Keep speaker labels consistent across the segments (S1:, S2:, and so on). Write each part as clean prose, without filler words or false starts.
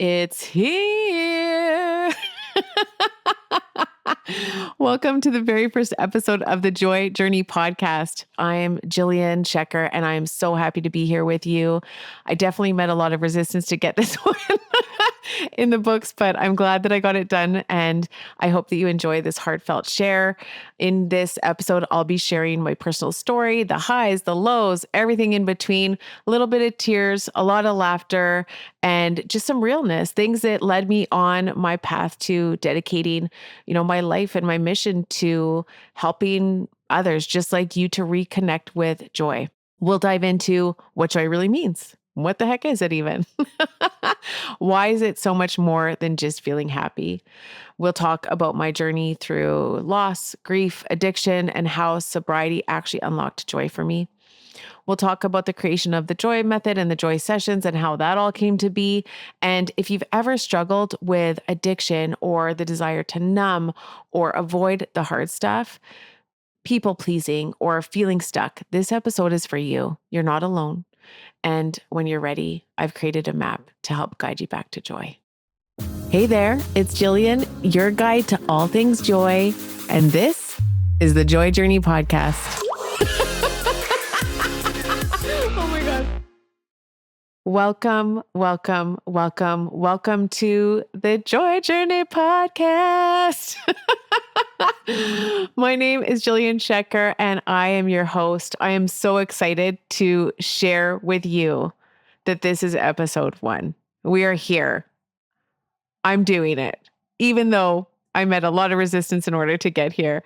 S1: It's here. Welcome to the very first episode of the Joy Journey podcast. I'm Jillian Shecker, and I'm so happy to be here with you. I definitely met a lot of resistance to get this one in the books, but I'm glad that I got it done, and I hope that you enjoy this heartfelt share. In this episode, I'll be sharing my personal story, the highs, the lows, everything in between, a little bit of tears, a lot of laughter, and just some realness, things that led me on my path to dedicating, my life and my mission to helping others just like you to reconnect with joy. We'll dive into what joy really means. What the heck is it even? Why is it so much more than just feeling happy? We'll talk about my journey through loss, grief, addiction, and how sobriety actually unlocked joy for me. We'll talk about the creation of the joy method and the joy sessions and how that all came to be. And if you've ever struggled with addiction or the desire to numb or avoid the hard stuff, people pleasing or feeling stuck, this episode is for you. You're not alone. And when you're ready, I've created a map to help guide you back to joy. Hey there, it's Jillian, your guide to all things joy. And this is the Joy Journey podcast. Oh my God. Welcome to the Joy Journey podcast. My name is Jillian Shecker, and I am your host. I am so excited to share with you that this is episode 1. We are here. I'm doing it, even though I met a lot of resistance in order to get here.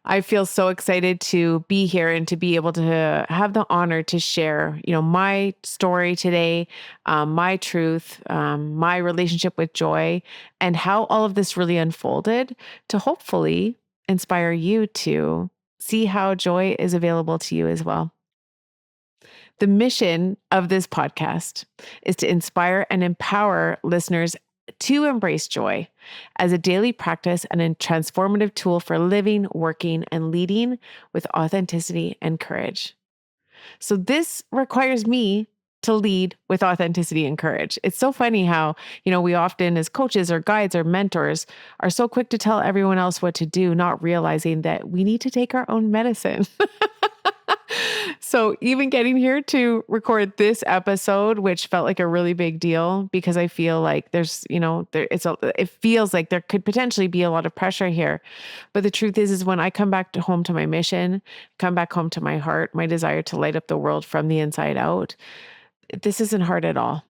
S1: I feel so excited to be here and to be able to have the honor to share, my story today, my truth, my relationship with joy, and how all of this really unfolded to hopefully inspire you to see how joy is available to you as well. The mission of this podcast is to inspire and empower listeners to embrace joy as a daily practice and a transformative tool for living, working, and leading with authenticity and courage. So this requires me to lead with authenticity and courage. It's so funny how, we often as coaches or guides or mentors are so quick to tell everyone else what to do, not realizing that we need to take our own medicine. So even getting here to record this episode, which felt like a really big deal because I feel like there's, it feels like there could potentially be a lot of pressure here. But the truth is when I come back home to my mission, come back home to my heart, my desire to light up the world from the inside out, this isn't hard at all.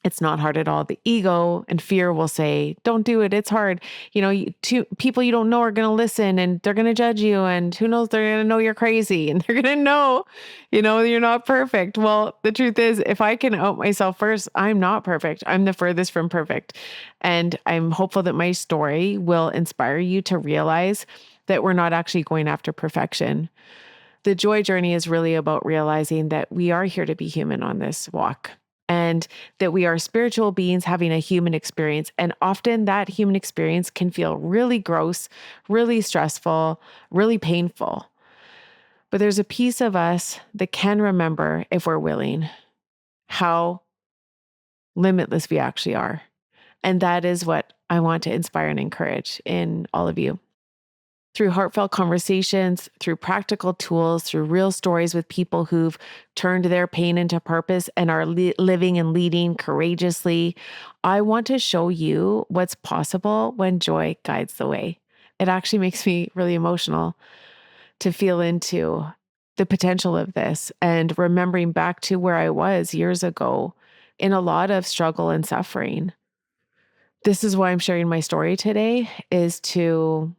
S1: It's not hard at all. The ego and fear will say, don't do it. It's hard. People you don't know are going to listen and they're going to judge you. And who knows, they're going to know you're crazy and they're going to know, you're not perfect. Well, the truth is, if I can out myself first, I'm not perfect. I'm the furthest from perfect. And I'm hopeful that my story will inspire you to realize that we're not actually going after perfection. The joy journey is really about realizing that we are here to be human on this walk. And that we are spiritual beings having a human experience. And often that human experience can feel really gross, really stressful, really painful. But there's a piece of us that can remember, if we're willing, how limitless we actually are. And that is what I want to inspire and encourage in all of you. Through heartfelt conversations, through practical tools, through real stories with people who've turned their pain into purpose and are living and leading courageously, I want to show you what's possible when joy guides the way. It actually makes me really emotional to feel into the potential of this and remembering back to where I was years ago in a lot of struggle and suffering. This is why I'm sharing my story today, is to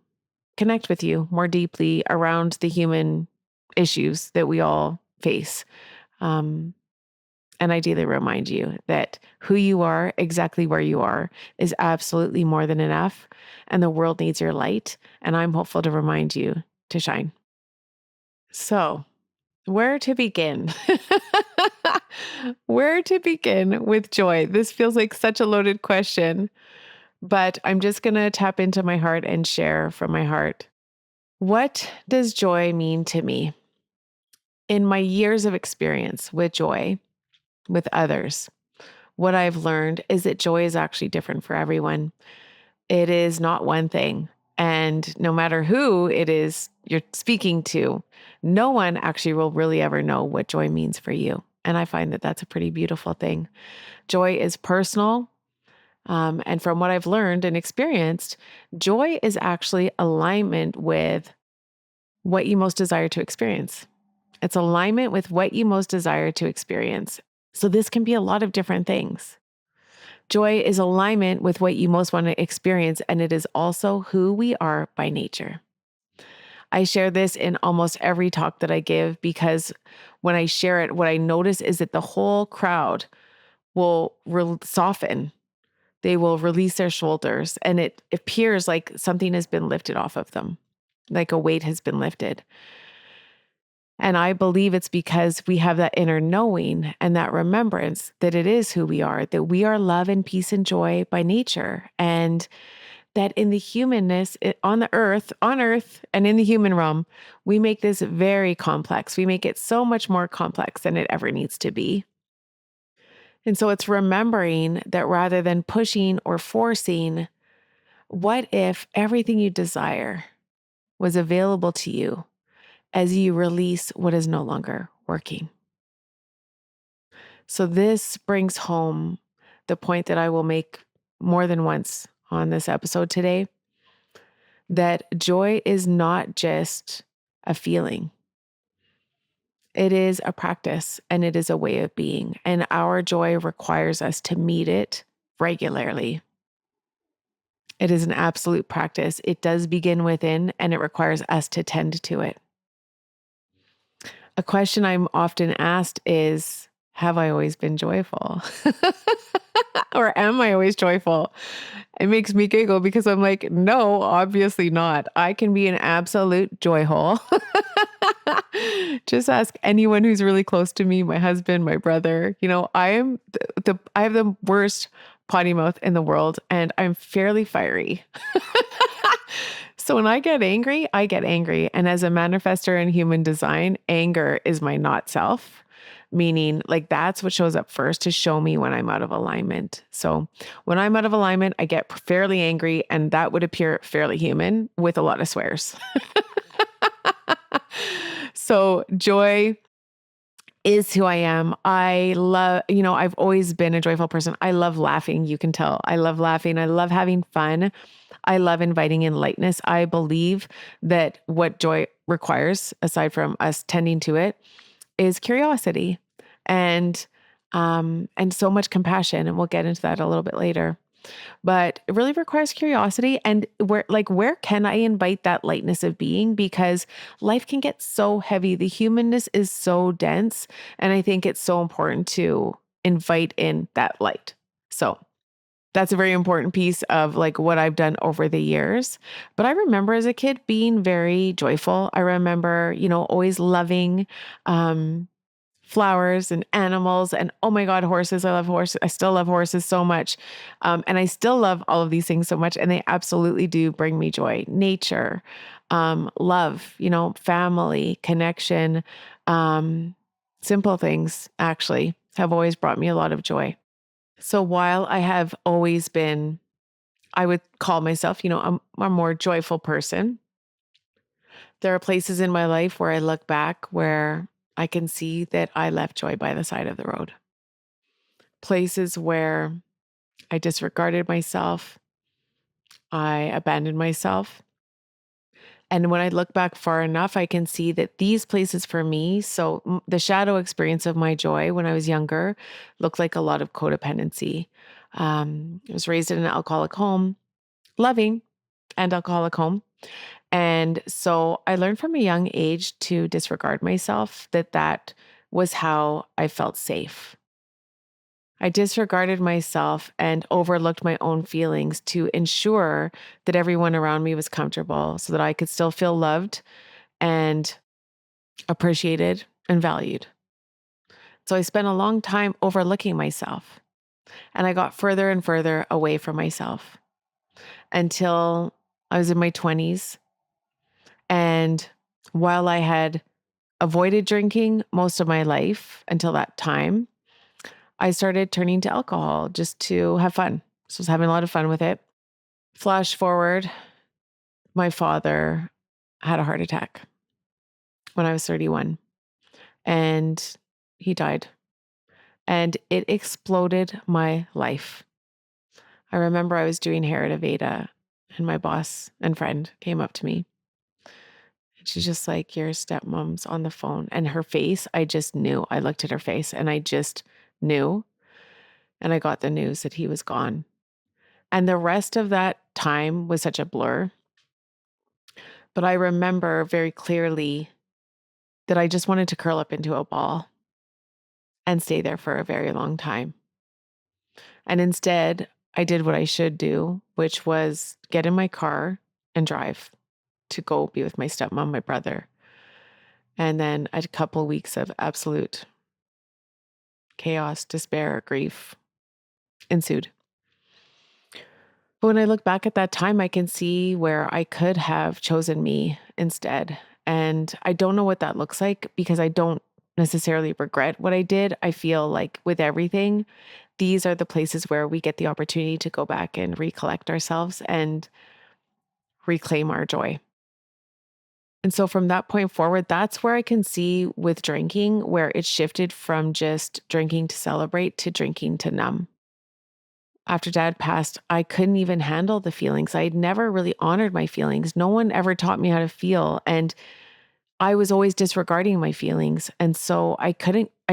S1: connect with you more deeply around the human issues that we all face. And ideally remind you that who you are, exactly where you are, is absolutely more than enough. And the world needs your light. And I'm hopeful to remind you to shine. So, where to begin? Where to begin with joy? This feels like such a loaded question. But I'm just going to tap into my heart and share from my heart. What does joy mean to me? In my years of experience with joy, with others, what I've learned is that joy is actually different for everyone. It is not one thing. And no matter who it is you're speaking to, no one actually will really ever know what joy means for you. And I find that that's a pretty beautiful thing. Joy is personal. And from what I've learned and experienced, joy is actually alignment with what you most desire to experience. It's alignment with what you most desire to experience. So this can be a lot of different things. Joy is alignment with what you most want to experience, and it is also who we are by nature. I share this in almost every talk that I give because when I share it, what I notice is that the whole crowd will soften. They will release their shoulders, and it appears like something has been lifted off of them, like a weight has been lifted. And I believe it's because we have that inner knowing and that remembrance that it is who we are, that we are love and peace and joy by nature. And that in the humanness on earth and in the human realm, we make this very complex. We make it so much more complex than it ever needs to be. And so it's remembering that rather than pushing or forcing, what if everything you desire was available to you as you release what is no longer working? So this brings home the point that I will make more than once on this episode today, that joy is not just a feeling. It is a practice and it is a way of being. And our joy requires us to meet it regularly. It is an absolute practice. It does begin within and it requires us to tend to it. A question I'm often asked is, have I always been joyful? Or am I always joyful? It makes me giggle because I'm like, no, obviously not. I can be an absolute joy hole. Just ask anyone who's really close to me, my husband, my brother. I am I have the worst potty mouth in the world and I'm fairly fiery. So when I get angry, I get angry. And as a manifester in human design, anger is my not self, meaning like that's what shows up first to show me when I'm out of alignment. So when I'm out of alignment, I get fairly angry and that would appear fairly human with a lot of swears. So joy is who I am. I love, I've always been a joyful person. I love laughing. You can tell. I love laughing. I love having fun. I love inviting in lightness. I believe that what joy requires, aside from us tending to it, is curiosity and so much compassion. And we'll get into that a little bit later. But it really requires curiosity and where can I invite that lightness of being? Because life can get so heavy. The humanness is so dense. And I think it's so important to invite in that light. So that's a very important piece of like what I've done over the years. But I remember as a kid being very joyful. I remember, always loving flowers and animals and oh my God, horses. I love horses. I still love horses so much. And I still love all of these things so much. And they absolutely do bring me joy. Nature, love, family, connection, simple things actually have always brought me a lot of joy. So while I have always been, I would call myself, a more joyful person, there are places in my life where I look back where I can see that I left joy by the side of the road. Places where I disregarded myself, I abandoned myself. And when I look back far enough, I can see that these places for me, so the shadow experience of my joy when I was younger looked like a lot of codependency. I was raised in an alcoholic home, loving and alcoholic home. And so I learned from a young age to disregard myself, that was how I felt safe. I disregarded myself and overlooked my own feelings to ensure that everyone around me was comfortable so that I could still feel loved and appreciated and valued. So I spent a long time overlooking myself and I got further and further away from myself until I was in my 20s. And while I had avoided drinking most of my life until that time, I started turning to alcohol just to have fun. So I was having a lot of fun with it. Flash forward, my father had a heart attack when I was 31 and he died. And it exploded my life. I remember I was doing hair at Aveda and my boss and friend came up to me. And she's just like, your stepmom's on the phone. And her face, I just knew. I looked at her face and I just knew. And I got the news that he was gone. And the rest of that time was such a blur. But I remember very clearly that I just wanted to curl up into a ball and stay there for a very long time. And instead, I did what I should do, which was get in my car and drive to go be with my stepmom, my brother. And then a couple of weeks of absolute chaos, despair, grief ensued. But when I look back at that time, I can see where I could have chosen me instead. And I don't know what that looks like because I don't necessarily regret what I did. I feel like with everything, these are the places where we get the opportunity to go back and recollect ourselves and reclaim our joy. And so from that point forward, that's where I can see with drinking, where it shifted from just drinking to celebrate to drinking to numb. After dad passed, I couldn't even handle the feelings. I'd never really honored my feelings. No one ever taught me how to feel. And I was always disregarding my feelings. And so I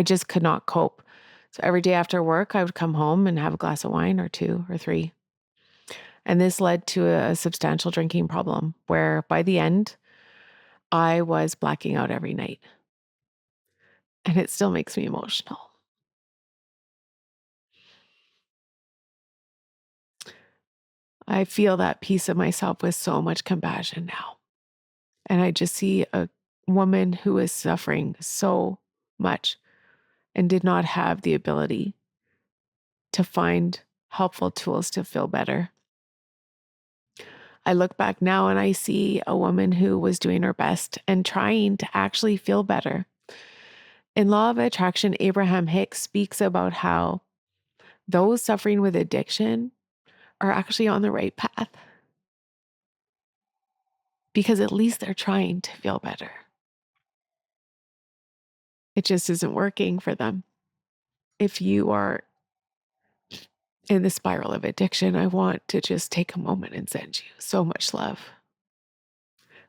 S1: just could not cope. So every day after work, I would come home and have a glass of wine or two or three. And this led to a substantial drinking problem where by the end, I was blacking out every night. And it still makes me emotional. I feel that piece of myself with so much compassion now. And I just see a woman who is suffering so much and did not have the ability to find helpful tools to feel better. I look back now and I see a woman who was doing her best and trying to actually feel better. In Law of Attraction, Abraham Hicks speaks about how those suffering with addiction are actually on the right path because at least they're trying to feel better. It just isn't working for them. If you are in the spiral of addiction, I want to just take a moment and send you so much love.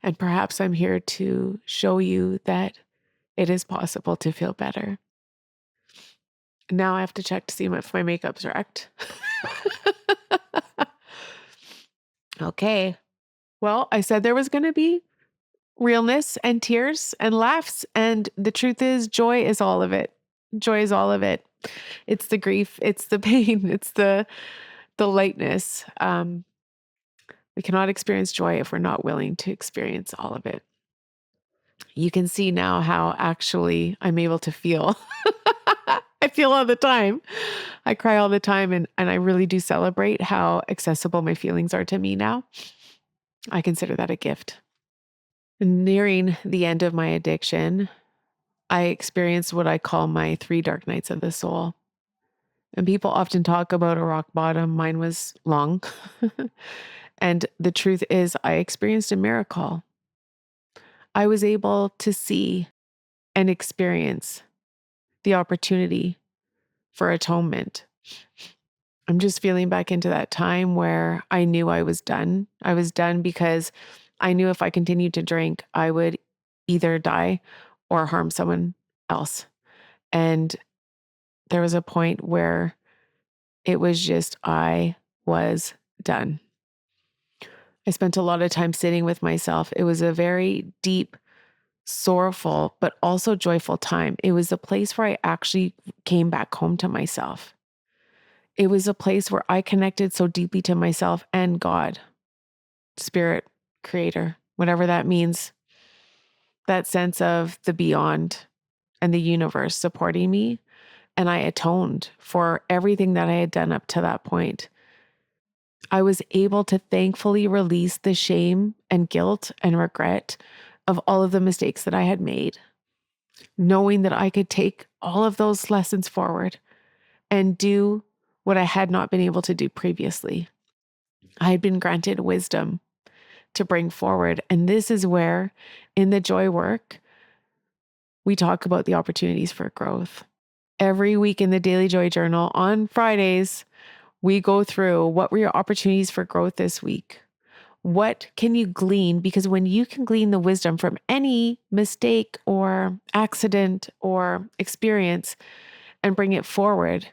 S1: And perhaps I'm here to show you that it is possible to feel better. Now I have to check to see if my makeup's wrecked. Okay. Well, I said there was going to be realness and tears and laughs. And the truth is, joy is all of it. Joy is all of it. It's the grief, it's the pain, it's the lightness. We cannot experience joy if we're not willing to experience all of it. You can see now how actually I'm able to feel. I feel all the time. I cry all the time, and I really do celebrate how accessible my feelings are to me now. I consider that a gift. Nearing the end of my addiction, I experienced what I call my 3 dark nights of the soul. And people often talk about a rock bottom. Mine was long. And the truth is, I experienced a miracle. I was able to see and experience the opportunity for atonement. I'm just feeling back into that time where I knew I was done. I was done because I knew if I continued to drink, I would either die or harm someone else. And there was a point where it was just, I was done. I spent a lot of time sitting with myself. It was a very deep, sorrowful, but also joyful time. It was a place where I actually came back home to myself. It was a place where I connected so deeply to myself and God, spirit, creator, whatever that means. That sense of the beyond and the universe supporting me. And I atoned for everything that I had done up to that point. I was able to thankfully release the shame and guilt and regret of all of the mistakes that I had made, knowing that I could take all of those lessons forward and do what I had not been able to do previously. I had been granted wisdom to bring forward. And this is where, in the joy work, we talk about the opportunities for growth. Every week in the Daily Joy Journal on Fridays, we go through what were your opportunities for growth this week? What can you glean? Because when you can glean the wisdom from any mistake or accident or experience and bring it forward,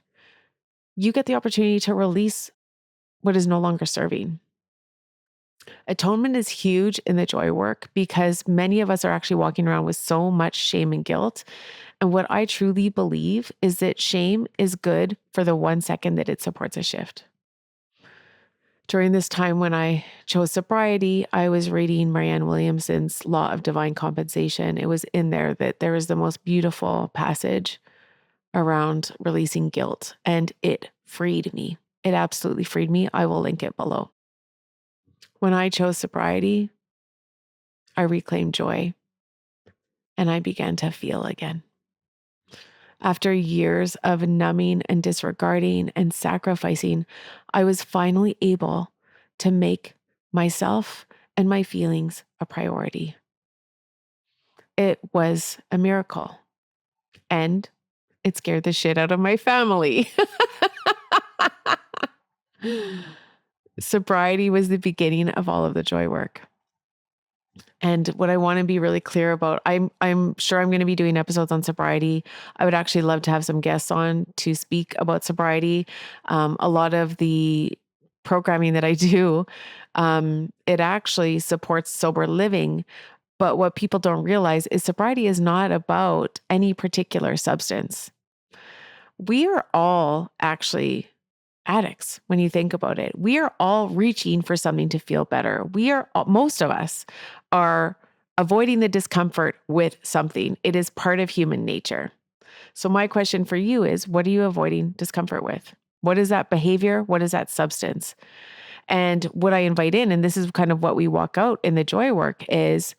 S1: you get the opportunity to release what is no longer serving. Atonement is huge in the joy work because many of us are actually walking around with so much shame and guilt. And what I truly believe is that shame is good for the 1 second that it supports a shift. During this time when I chose sobriety, I was reading Marianne Williamson's Law of Divine Compensation. It was in there that there is the most beautiful passage around releasing guilt, and it freed me. It absolutely freed me. I will link it below. When I chose sobriety, I reclaimed joy and I began to feel again. After years of numbing and disregarding and sacrificing, I was finally able to make myself and my feelings a priority. It was a miracle, and it scared the shit out of my family. Sobriety was the beginning of all of the joy work. And what I want to be really clear about, I'm sure I'm going to be doing episodes on sobriety. I would actually love to have some guests on to speak about sobriety. A lot of the programming that I do, it actually supports sober living. But what people don't realize is sobriety is not about any particular substance. We are all actually addicts when you think about it. We are all reaching for something to feel better. Most of us are avoiding the discomfort with something. It is part of human nature. So my question for you is, what are you avoiding discomfort with? What is that behavior? What is that substance? And what I invite in, and this is kind of what we walk out in the joy work, is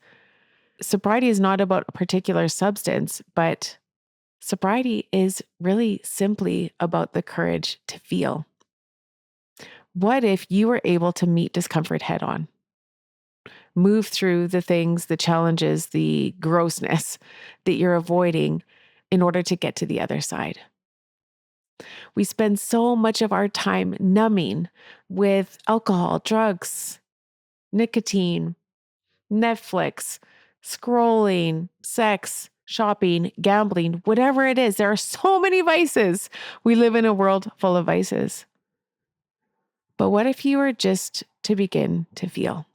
S1: sobriety is not about a particular substance, but sobriety is really simply about the courage to feel. What if you were able to meet discomfort head on? Move through the things, the challenges, the grossness that you're avoiding in order to get to the other side. We spend so much of our time numbing with alcohol, drugs, nicotine, Netflix, scrolling, sex, shopping, gambling, whatever it is. There are so many vices. We live in a world full of vices. But what if you were just to begin to feel?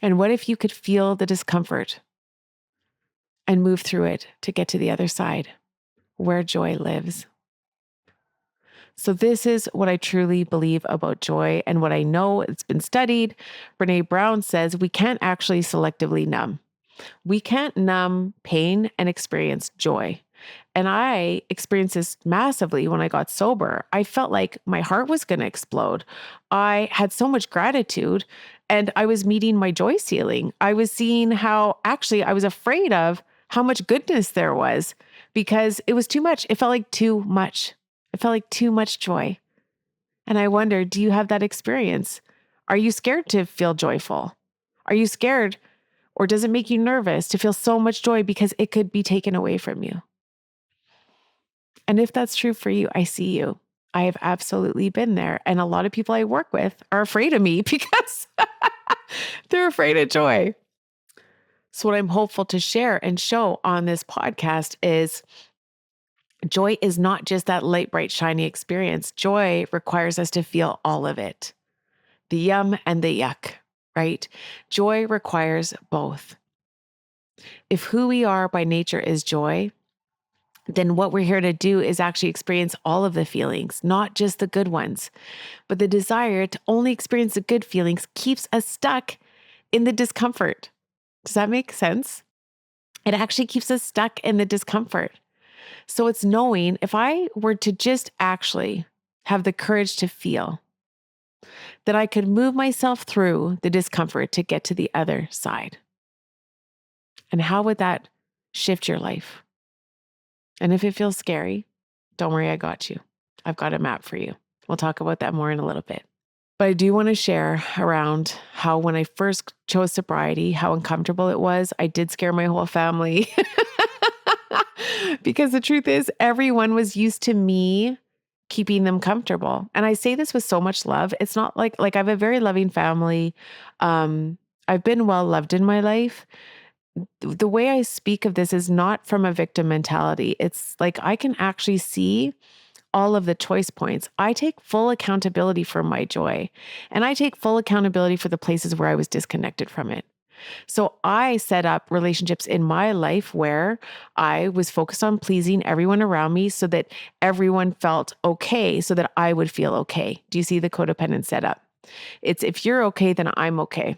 S1: And what if you could feel the discomfort and move through it to get to the other side where joy lives? So this is what I truly believe about joy and what I know. It's been studied. Brene Brown says we can't actually selectively numb. We can't numb pain and experience joy. And I experienced this massively when I got sober. I felt like my heart was going to explode. I had so much gratitude and I was meeting my joy ceiling. I was seeing how actually I was afraid of how much goodness there was because it was too much. It felt like too much. It felt like too much joy. And I wonder, do you have that experience? Are you scared to feel joyful? Are you scared, or does it make you nervous to feel so much joy because it could be taken away from you? And if that's true for you, I see you. I have absolutely been there. And a lot of people I work with are afraid of me because they're afraid of joy. So what I'm hopeful to share and show on this podcast is joy is not just that light, bright, shiny experience. Joy requires us to feel all of it, the yum and the yuck, right? Joy requires both. If who we are by nature is joy, then what we're here to do is actually experience all of the feelings, not just the good ones. But the desire to only experience the good feelings keeps us stuck in the discomfort. Does that make sense? It actually keeps us stuck in the discomfort. So it's knowing if I were to just actually have the courage to feel that I could move myself through the discomfort to get to the other side. And how would that shift your life? And if it feels scary, Don't worry, I got you. I've got a map for you. We'll talk about that more in a little bit. But I do want to share around how when I first chose sobriety, how uncomfortable it was. I did scare my whole family because the truth is, everyone was used to me keeping them comfortable. And I say this with so much love. It's not like I have a very loving family. I've been well loved in my life. The way I speak of this is not from a victim mentality. It's like I can actually see all of the choice points. I take full accountability for my joy, and I take full accountability for the places where I was disconnected from it. So I set up relationships in my life where I was focused on pleasing everyone around me so that everyone felt okay, so that I would feel okay. Do you see the codependent setup? It's if you're okay, then I'm okay.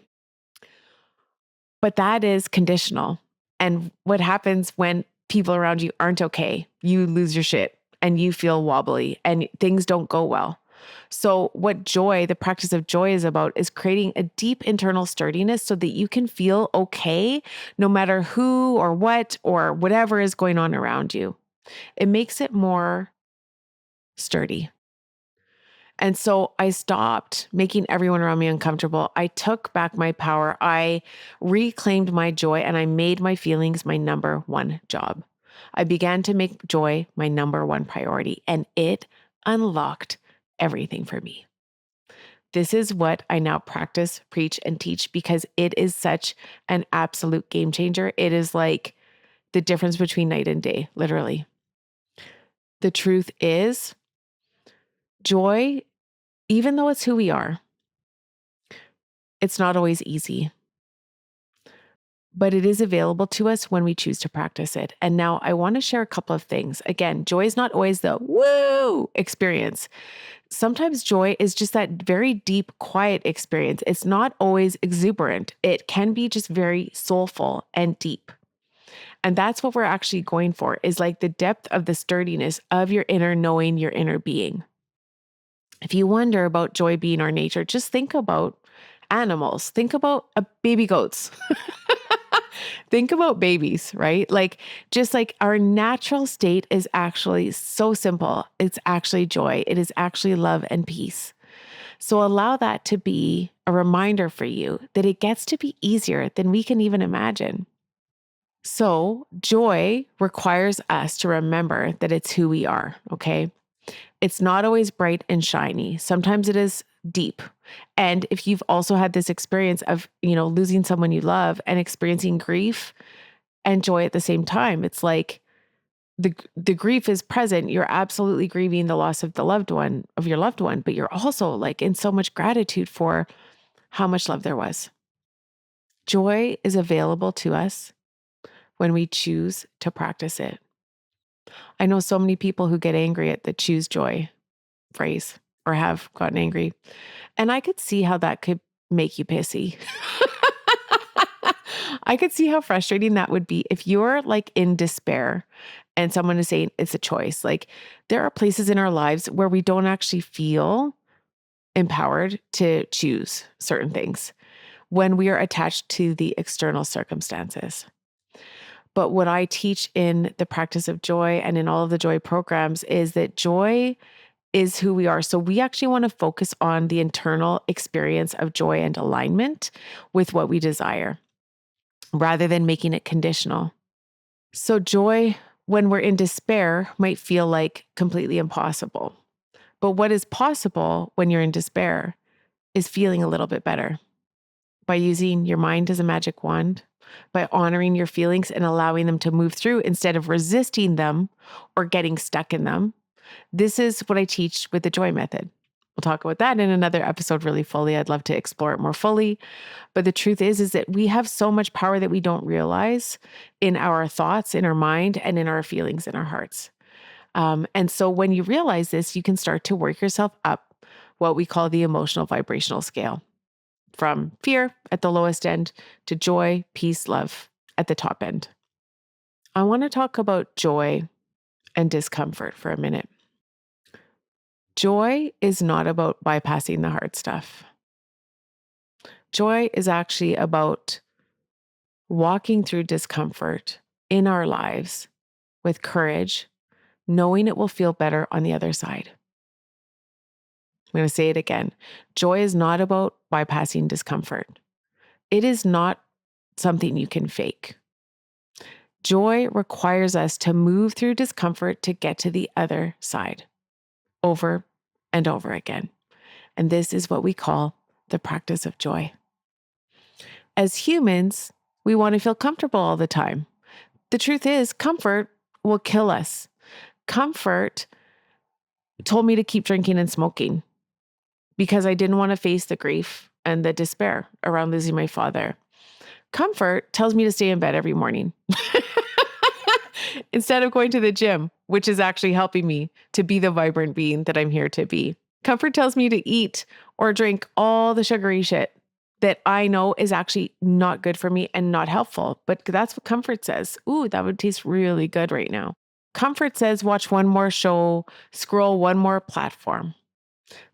S1: But that is conditional. And what happens when people around you aren't okay? You lose your shit and you feel wobbly and things don't go well. So, what joy, the practice of joy is about, is creating a deep internal sturdiness so that you can feel okay no matter who or what or whatever is going on around you. It makes it more sturdy. And so I stopped making everyone around me uncomfortable. I took back my power. I reclaimed my joy and I made my feelings my number one job. I began to make joy my number one priority, and it unlocked everything for me. This is what I now practice, preach, and teach because it is such an absolute game changer. It is like the difference between night and day, literally. The truth is, joy, even though it's who we are, it's not always easy, but it is available to us when we choose to practice it. And now I want to share a couple of things. Again, joy is not always the woo experience. Sometimes joy is just that very deep, quiet experience. It's not always exuberant. It can be just very soulful and deep. And that's what we're actually going for, is like the depth of the sturdiness of your inner knowing, your inner being. If you wonder about joy being our nature, just think about animals. Think about baby goats. Think about babies, right? Like, just like our natural state is actually so simple. It's actually joy. It is actually love and peace. So allow that to be a reminder for you that it gets to be easier than we can even imagine. So joy requires us to remember that it's who we are, okay? It's not always bright and shiny. Sometimes it is deep. And if you've also had this experience of, losing someone you love and experiencing grief and joy at the same time, it's like the grief is present. You're absolutely grieving the loss of your loved one, but you're also like in so much gratitude for how much love there was. Joy is available to us when we choose to practice it. I know so many people who get angry at the choose joy phrase or have gotten angry. And I could see how that could make you pissy. I could see how frustrating that would be if you're like in despair and someone is saying it's a choice. Like, there are places in our lives where we don't actually feel empowered to choose certain things when we are attached to the external circumstances. But what I teach in the practice of joy and in all of the joy programs is that joy is who we are. So we actually want to focus on the internal experience of joy and alignment with what we desire, rather than making it conditional. So joy, when we're in despair, might feel like completely impossible. But what is possible when you're in despair is feeling a little bit better by using your mind as a magic wand, by honoring your feelings and allowing them to move through instead of resisting them or getting stuck in them. This is what I teach with the joy method. We'll talk about that in another episode really fully. I'd love to explore it more fully. But the truth is that we have so much power that we don't realize in our thoughts, in our mind, and in our feelings, in our hearts. And so when you realize this, you can start to work yourself up what we call the emotional vibrational scale, from fear at the lowest end to joy, peace, love at the top end. I want to talk about joy and discomfort for a minute. Joy is not about bypassing the hard stuff. Joy is actually about walking through discomfort in our lives with courage, knowing it will feel better on the other side. I'm going to say it again. Joy is not about bypassing discomfort. It is not something you can fake. Joy requires us to move through discomfort to get to the other side over and over again. And this is what we call the practice of joy. As humans, we want to feel comfortable all the time. The truth is, comfort will kill us. Comfort told me to keep drinking and smoking because I didn't want to face the grief and the despair around losing my father. Comfort tells me to stay in bed every morning instead of going to the gym, which is actually helping me to be the vibrant being that I'm here to be. Comfort tells me to eat or drink all the sugary shit that I know is actually not good for me and not helpful. But that's what comfort says. Ooh, that would taste really good right now. Comfort says watch one more show, scroll one more platform.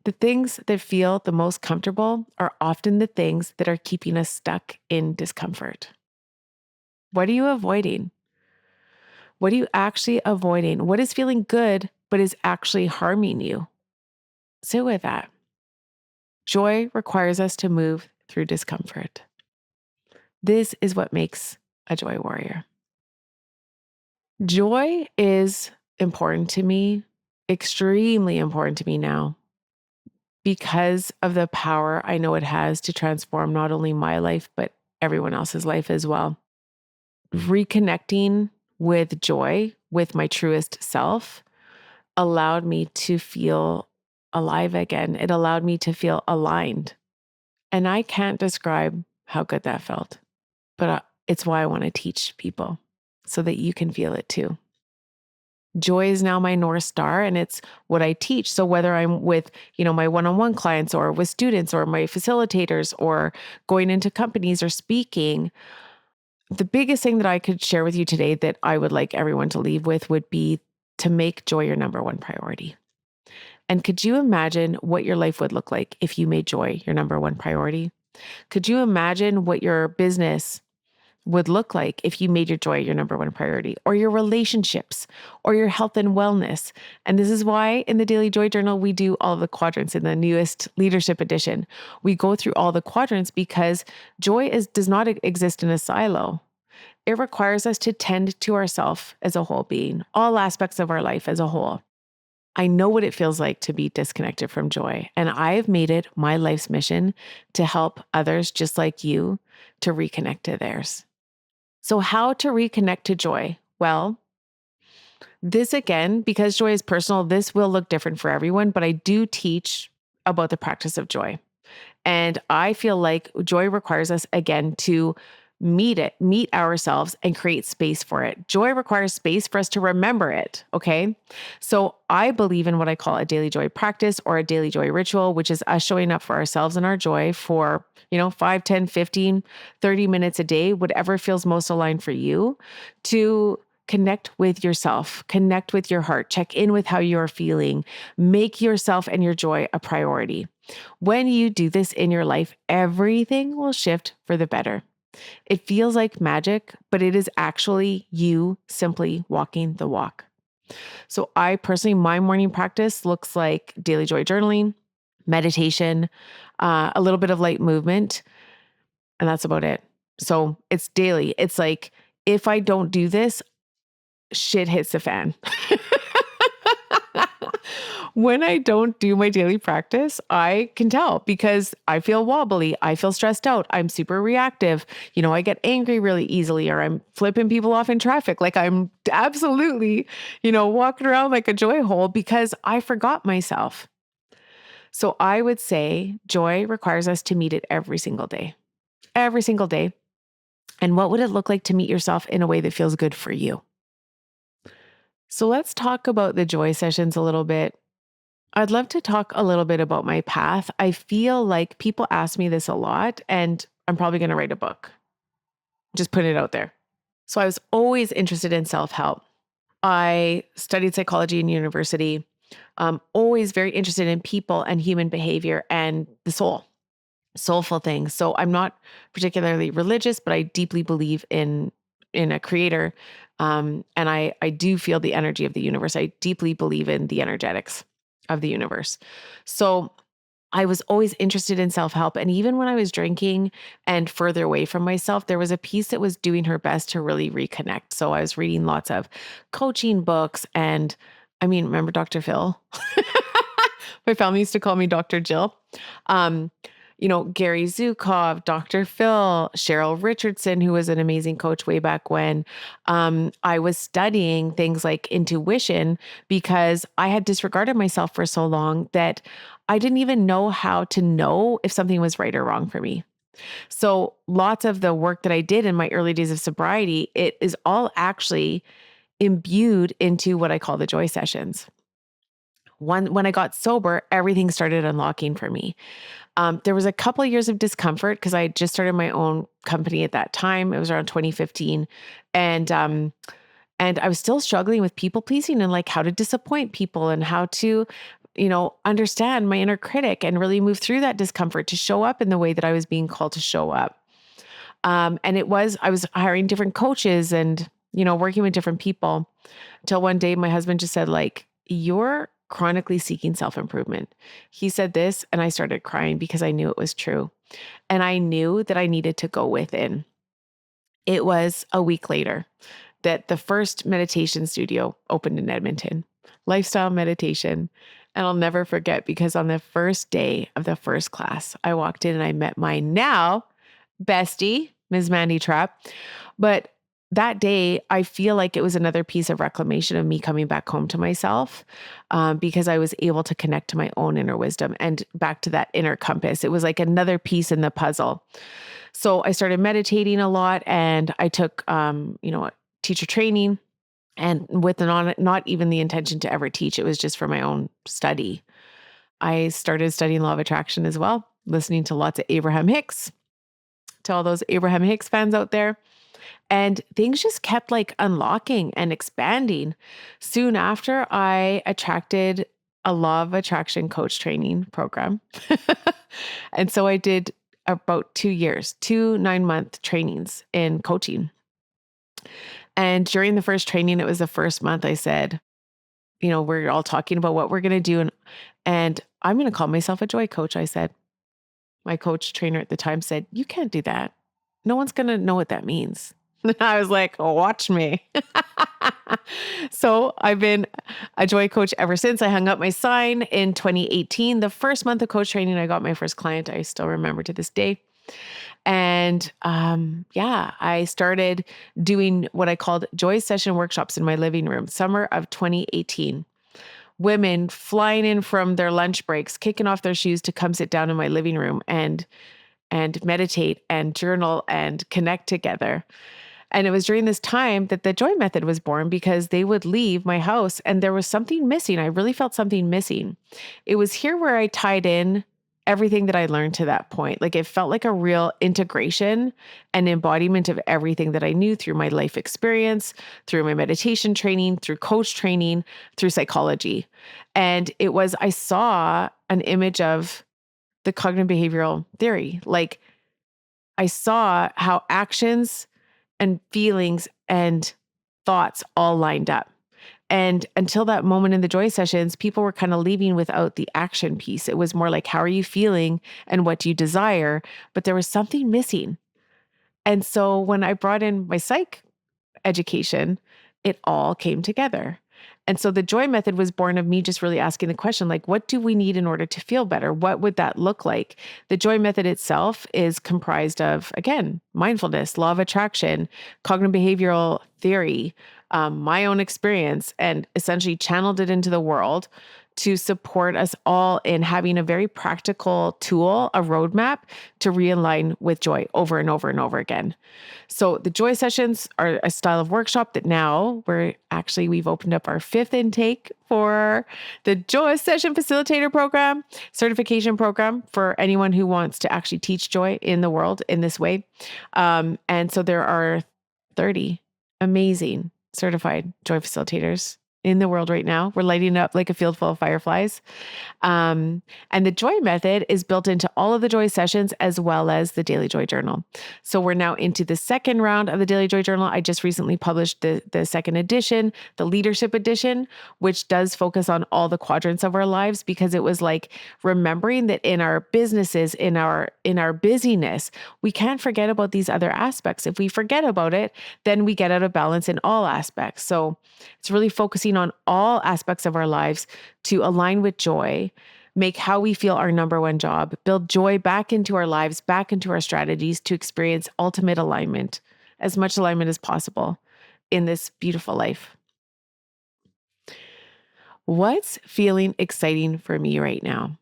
S1: The things that feel the most comfortable are often the things that are keeping us stuck in discomfort. What are you avoiding? What are you actually avoiding? What is feeling good but is actually harming you? Sit with that. Joy requires us to move through discomfort. This is what makes a joy warrior. Joy is important to me, extremely important to me now, because of the power I know it has to transform not only my life, but everyone else's life as well. Reconnecting with joy, with my truest self, allowed me to feel alive again. It allowed me to feel aligned. And I can't describe how good that felt, but it's why I want to teach people so that you can feel it too. Joy is now my North Star and it's what I teach. So whether I'm with, my one-on-one clients or with students or my facilitators or going into companies or speaking, the biggest thing that I could share with you today that I would like everyone to leave with would be to make joy your number one priority. And could you imagine what your life would look like if you made joy your number one priority? Could you imagine what your business would look like if you made your joy your number one priority, or your relationships, or your health and wellness? And this is why in the Daily Joy Journal, we do all the quadrants in the newest leadership edition. We go through all the quadrants because joy does not exist in a silo. It requires us to tend to ourselves as a whole being, all aspects of our life as a whole. I know what it feels like to be disconnected from joy, and I have made it my life's mission to help others just like you to reconnect to theirs. So how to reconnect to joy? Well, this again, because joy is personal, this will look different for everyone, but I do teach about the practice of joy. And I feel like joy requires us again to meet ourselves and create space for it. Joy requires space for us to remember it. Okay. So I believe in what I call a daily joy practice or a daily joy ritual, which is us showing up for ourselves and our joy for, 5, 10, 15, 30 minutes a day, whatever feels most aligned for you, to connect with yourself, connect with your heart, check in with how you're feeling, make yourself and your joy a priority. When you do this in your life, everything will shift for the better. It feels like magic, but it is actually you simply walking the walk. So I personally, my morning practice looks like daily joy journaling, meditation, a little bit of light movement, and that's about it. So it's daily. It's like, if I don't do this, shit hits the fan. When I don't do my daily practice, I can tell because I feel wobbly. I feel stressed out. I'm super reactive. I get angry really easily, or I'm flipping people off in traffic. Like I'm absolutely, walking around like a joy hole because I forgot myself. So I would say joy requires us to meet it every single day. Every single day. And what would it look like to meet yourself in a way that feels good for you? So let's talk about the joy sessions a little bit. I'd love to talk a little bit about my path. I feel like people ask me this a lot, and I'm probably going to write a book. Just put it out there. So I was always interested in self-help. I studied psychology in university, always very interested in people and human behavior and the soulful things. So I'm not particularly religious, but I deeply believe in a creator. And I do feel the energy of the universe. I deeply believe in the energetics of the universe. So I was always interested in self-help. And even when I was drinking and further away from myself, there was a piece that was doing her best to really reconnect. So I was reading lots of coaching books. And I mean, remember Dr. Phil? My family used to call me Dr. Jill. Um, Gary Zukov, Dr. Phil, Cheryl Richardson, who was an amazing coach way back when. I was studying things like intuition because I had disregarded myself for so long that I didn't even know how to know if something was right or wrong for me. So lots of the work that I did in my early days of sobriety, it is all actually imbued into what I call the joy sessions. When I got sober, everything started unlocking for me. There was a couple of years of discomfort because I had just started my own company at that time. It was around 2015, and I was still struggling with people pleasing and like how to disappoint people and how to, understand my inner critic and really move through that discomfort to show up in the way that I was being called to show up. And I was hiring different coaches and working with different people till one day my husband just said like, "You're chronically seeking self-improvement." He said this and I started crying because I knew it was true. And I knew that I needed to go within. It was a week later that the first meditation studio opened in Edmonton, lifestyle meditation. And I'll never forget because on the first day of the first class, I walked in and I met my now bestie, Ms. Mandy Trapp. But that day, I feel like it was another piece of reclamation of me coming back home to myself because I was able to connect to my own inner wisdom and back to that inner compass. It was like another piece in the puzzle. So I started meditating a lot and I took, teacher training and with not even the intention to ever teach. It was just for my own study. I started studying law of attraction as well, listening to lots of Abraham Hicks, to all those Abraham Hicks fans out there. And things just kept like unlocking and expanding. Soon after, I attracted a law of attraction coach training program. And so I did about 2 years, 2 9-month trainings in coaching. And during the first training, it was the first month I said, we're all talking about what we're going to do. And I'm going to call myself a joy coach. I said, my coach trainer at the time said, "You can't do that. No one's going to know what that means." I was like, "Oh, watch me." So I've been a joy coach ever since. I hung up my sign in 2018. The first month of coach training, I got my first client. I still remember to this day. And I started doing what I called joy session workshops in my living room, summer of 2018. Women flying in from their lunch breaks, kicking off their shoes to come sit down in my living room and meditate and journal and connect together. And it was during this time that the joy method was born because they would leave my house and there was something missing. I really felt something missing. It was here where I tied in everything that I learned to that point. Like it felt like a real integration and embodiment of everything that I knew through my life experience, through my meditation training, through coach training, through psychology. And I saw an image of the cognitive behavioral theory. Like I saw how actions and feelings and thoughts all lined up. And until that moment in the joy sessions, people were kind of leaving without the action piece. It was more like, how are you feeling and what do you desire? But there was something missing. And so when I brought in my psych education, it all came together. And so the joy method was born of me just really asking the question, like, what do we need in order to feel better? What would that look like? The joy method itself is comprised of, again, mindfulness, law of attraction, cognitive behavioral theory, my own experience, and essentially channeled it into the world to support us all in having a very practical tool, a roadmap to realign with joy over and over and over again. So the joy sessions are a style of workshop that now we've opened up our fifth intake for the joy session facilitator program, certification program for anyone who wants to actually teach joy in the world in this way. And so there are 30 amazing certified joy facilitators in the world right now. We're lighting up like a field full of fireflies. Um, and the joy method is built into all of the joy sessions as well as the daily joy journal. So we're now into the second round of the daily joy journal. I just recently published the second edition, the leadership edition, which does focus on all the quadrants of our lives, because it was like remembering that in our businesses, in our busyness, we can't forget about these other aspects. If we forget about it, then we get out of balance in all aspects. So it's really focusing on all aspects of our lives to align with joy, make how we feel our number one job, build joy back into our lives, back into our strategies to experience ultimate alignment, as much alignment as possible in this beautiful life. What's feeling exciting for me right now?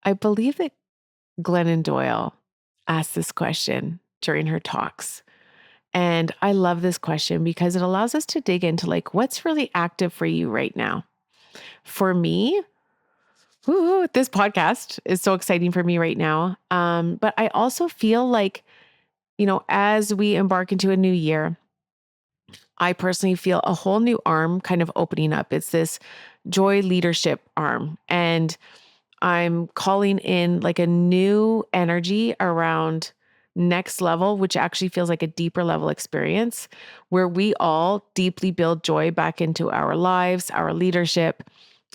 S1: I believe that Glennon Doyle asked this question during her talks. And I love this question because it allows us to dig into like what's really active for you right now. For me, this podcast is so exciting for me right now. But I also feel like, as we embark into a new year, I personally feel a whole new arm kind of opening up. It's this joy leadership arm. And I'm calling in like a new energy around next level, which actually feels like a deeper level experience where we all deeply build joy back into our lives, our leadership,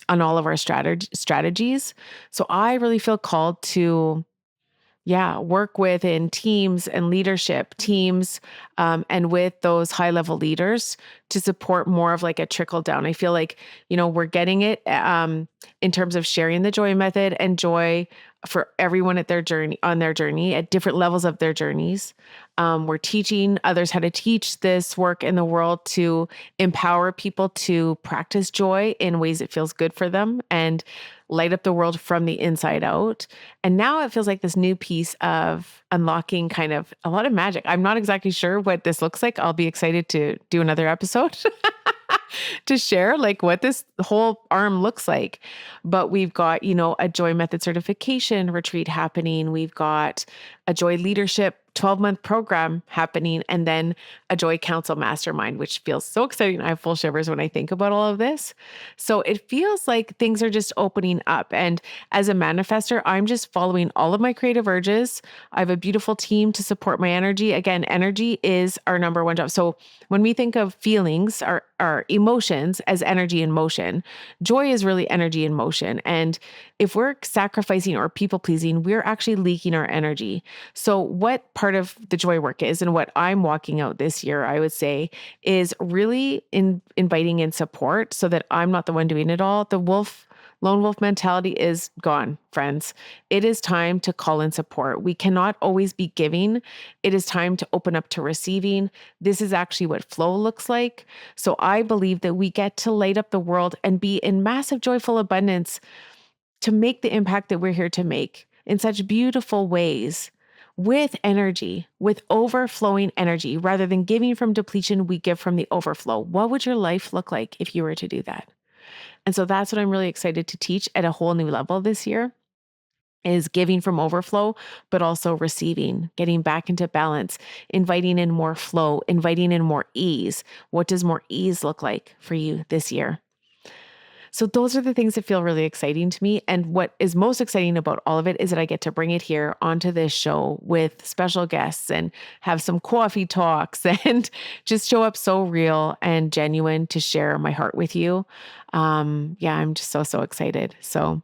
S1: on all of our strategies. So I really feel called to, work with in teams and leadership teams, and with those high level leaders to support more of like a trickle down. I feel like, we're getting it in terms of sharing the joy method and joy for everyone at their journey, on their journey at different levels of their journeys. We're teaching others how to teach this work in the world to empower people to practice joy in ways that feels good for them and light up the world from the inside out. And now it feels like this new piece of unlocking kind of a lot of magic. I'm not exactly sure what this looks like. I'll be excited to do another episode to share like what this whole arm looks like. But we've got, a joy method certification retreat happening. We've got a joy leadership 12-month program happening, and then a joy council mastermind, which feels so exciting. I have full shivers when I think about all of this. So it feels like things are just opening up. And as a manifester, I'm just following all of my creative urges. I have a beautiful team to support my energy. Again, energy is our number one job. So when we think of feelings, our emotions as energy in motion, joy is really energy in motion. And if we're sacrificing or people pleasing, we're actually leaking our energy. So what part of the joy work is, and what I'm walking out this year, I would say, is really inviting in support so that I'm not the one doing it all. The lone wolf mentality is gone, friends. It is time to call in support. We cannot always be giving. It is time to open up to receiving. This is actually what flow looks like. So I believe that we get to light up the world and be in massive joyful abundance to make the impact that we're here to make in such beautiful ways, with energy, with overflowing energy. Rather than giving from depletion, we give from the overflow. What would your life look like if you were to do that? And so that's what I'm really excited to teach at a whole new level this year, is giving from overflow, but also receiving, getting back into balance, inviting in more flow, inviting in more ease. What does more ease look like for you this year? So those are the things that feel really exciting to me. And what is most exciting about all of it is that I get to bring it here onto this show with special guests and have some coffee talks and just show up so real and genuine to share my heart with you. I'm just so excited. So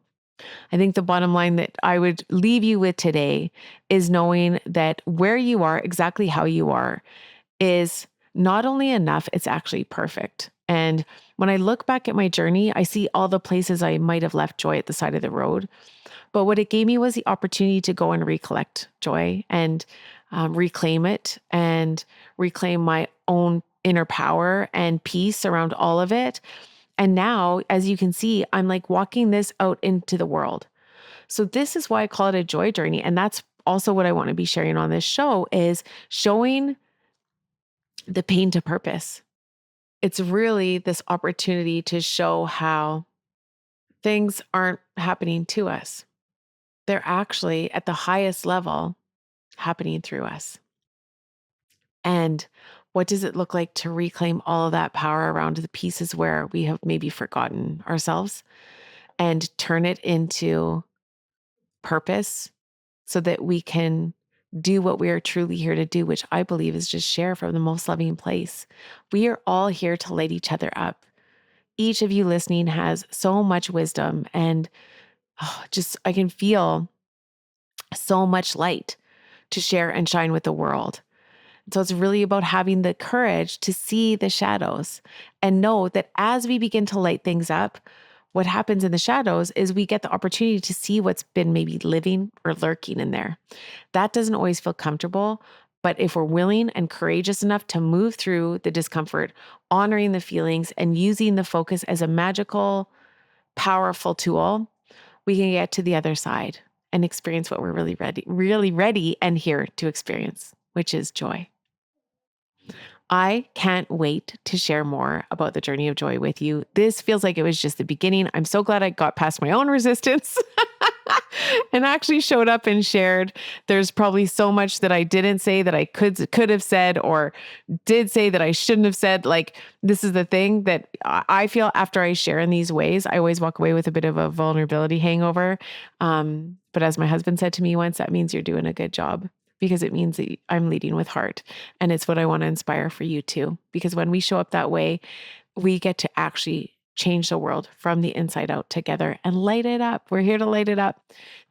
S1: I think the bottom line that I would leave you with today is knowing that where you are, exactly how you are, is not only enough, it's actually perfect. And when I look back at my journey, I see all the places I might have left joy at the side of the road. But what it gave me was the opportunity to go and recollect joy and reclaim it and reclaim my own inner power and peace around all of it. And now, as you can see, I'm like walking this out into the world. So this is why I call it a joy journey. And that's also what I want to be sharing on this show, is showing the pain to purpose. It's really this opportunity to show how things aren't happening to us. They're actually at the highest level happening through us. And What does it look like to reclaim all of that power around the pieces where we have maybe forgotten ourselves and turn it into purpose so that we can do what we are truly here to do, which I believe is just share from the most loving place. We are all here to light each other up. Each of you listening has so much wisdom and just I can feel so much light to share and shine with the world. So it's really about having the courage to see the shadows and know that as we begin to light things up, what happens in the shadows is we get the opportunity to see what's been maybe living or lurking in there. That doesn't always feel comfortable, but if we're willing and courageous enough to move through the discomfort, honoring the feelings and using the focus as a magical, powerful tool, we can get to the other side and experience what we're really ready and here to experience, which is joy. I can't wait to share more about the journey of joy with you. This feels like it was just the beginning. I'm so glad I got past my own resistance and actually showed up and shared. There's probably so much that I didn't say that I could have said or did say that I shouldn't have said. Like, this is the thing that I feel after I share in these ways, I always walk away with a bit of a vulnerability hangover. But as my husband said to me once, that means you're doing a good job, because it means that I'm leading with heart. And it's what I want to inspire for you too. Because when we show up that way, we get to actually change the world from the inside out together and light it up. We're here to light it up.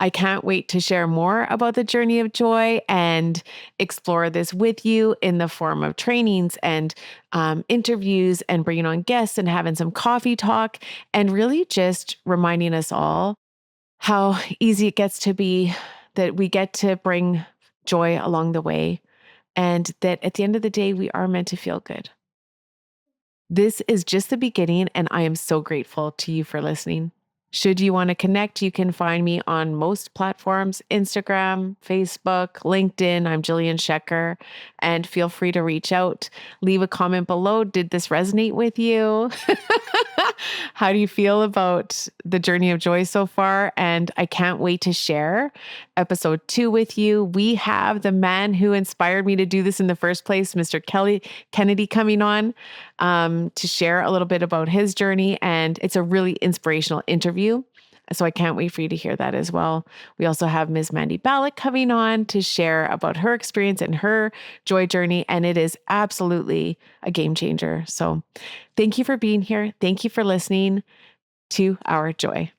S1: I can't wait to share more about the journey of joy and explore this with you in the form of trainings and interviews and bringing on guests and having some coffee talk and really just reminding us all how easy it gets to be, that we get to bring joy along the way, and that at the end of the day, we are meant to feel good. This is just the beginning, and I am so grateful to you for listening. Should you want to connect, you can find me on most platforms: Instagram, Facebook, LinkedIn. I'm Jillian Shecker, and feel free to reach out. Leave a comment below. Did this resonate with you? How do you feel about the journey of joy so far? And I can't wait to share episode 2 with you. We have the man who inspired me to do this in the first place, Mr. Kelly Kennedy, coming on to share a little bit about his journey. And it's a really inspirational interview. So I can't wait for you to hear that as well. We also have Ms. Mandy Ballack coming on to share about her experience and her joy journey. And it is absolutely a game changer. So thank you for being here. Thank you for listening to Our Joy.